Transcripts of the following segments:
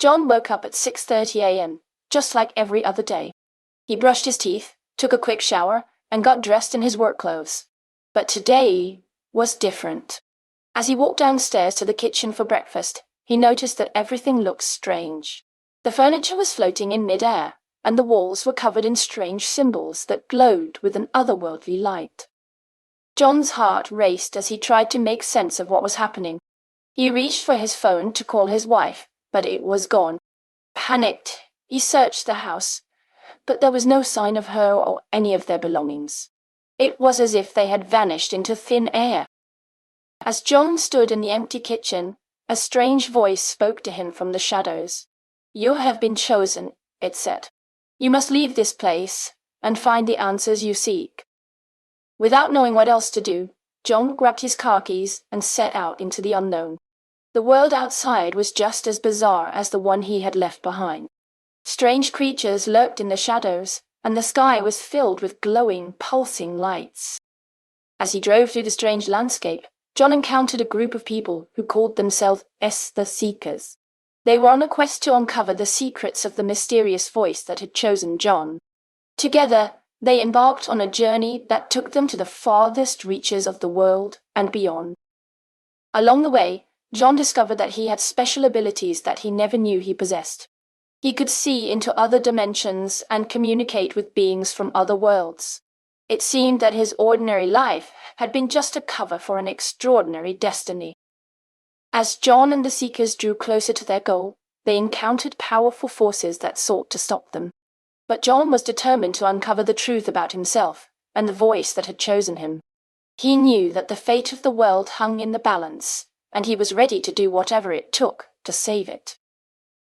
John woke up at 6:30 a.m., just like every other day. He brushed his teeth, took a quick shower, and got dressed in his work clothes. But today was different. As he walked downstairs to the kitchen for breakfast, he noticed that everything looked strange. The furniture was floating in mid-air, and the walls were covered in strange symbols that glowed with an otherworldly light. John's heart raced as he tried to make sense of what was happening. He reached for his phone to call his wife, but it was gone. Panicked, he searched the house, but there was no sign of her or any of their belongings. It was as if they had vanished into thin air. As John stood in the empty kitchen, a strange voice spoke to him from the shadows. "You have been chosen," it said. "You must leave this place and find the answers you seek." Without knowing what else to do, John grabbed his car keys and set out into the unknown. The world outside was just as bizarre as the one he had left behind. Strange creatures lurked in the shadows, and the sky was filled with glowing, pulsing lights. As he drove through the strange landscape, John encountered a group of people who called themselves the Seekers. They were on a quest to uncover the secrets of the mysterious voice that had chosen John. Together, they embarked on a journey that took them to the farthest reaches of the world and beyond. Along the way, John discovered that he had special abilities that he never knew he possessed. He could see into other dimensions and communicate with beings from other worlds. It seemed that his ordinary life had been just a cover for an extraordinary destiny. As John and the Seekers drew closer to their goal, they encountered powerful forces that sought to stop them. But John was determined to uncover the truth about himself and the voice that had chosen him. He knew that the fate of the world hung in the balance, and he was ready to do whatever it took to save it.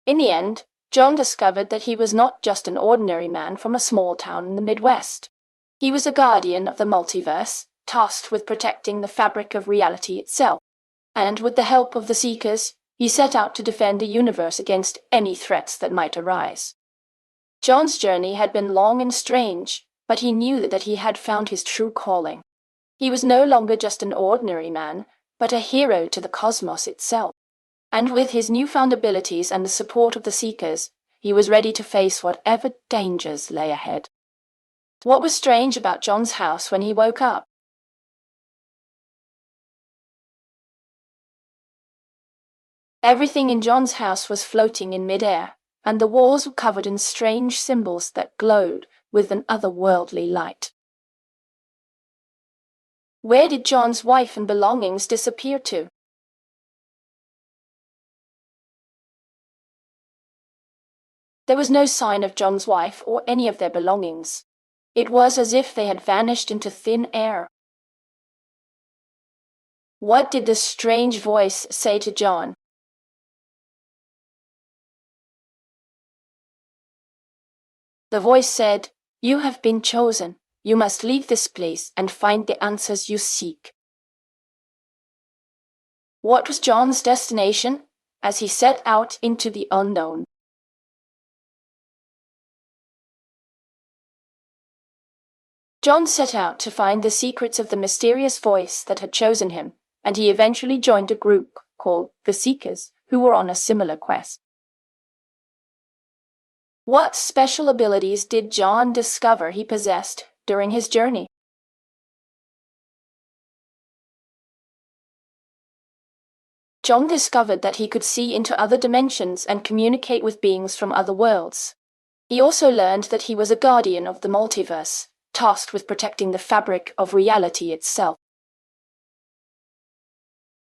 In the end, John discovered that he was not just an ordinary man from a small town in the Midwest. He was a guardian of the multiverse, tasked with protecting the fabric of reality itself. And with the help of the Seekers, he set out to defend the universe against any threats that might arise. John's journey had been long and strange, but he knew that he had found his true calling. He was no longer just an ordinary man, but a hero to the cosmos itself. And with his newfound abilities and the support of the Seekers, he was ready to face whatever dangers lay ahead. What was strange about John's house when he woke up? Everything in John's house was floating in mid-air, and the walls were covered in strange symbols that glowed with an otherworldly light. Where did John's wife and belongings disappear to? There was no sign of John's wife or any of their belongings. It was as if they had vanished into thin air. What did the strange voice say to John? The voice said, "You have been chosen. You must leave this place and find the answers you seek." What was John's destination as he set out into the unknown? John set out to find the secrets of the mysterious voice that had chosen him, and he eventually joined a group called the Seekers, who were on a similar quest. What special abilities did John discover he possessed during his journey? John discovered that he could see into other dimensions and communicate with beings from other worlds. He also learned that he was a guardian of the multiverse, tasked with protecting the fabric of reality itself.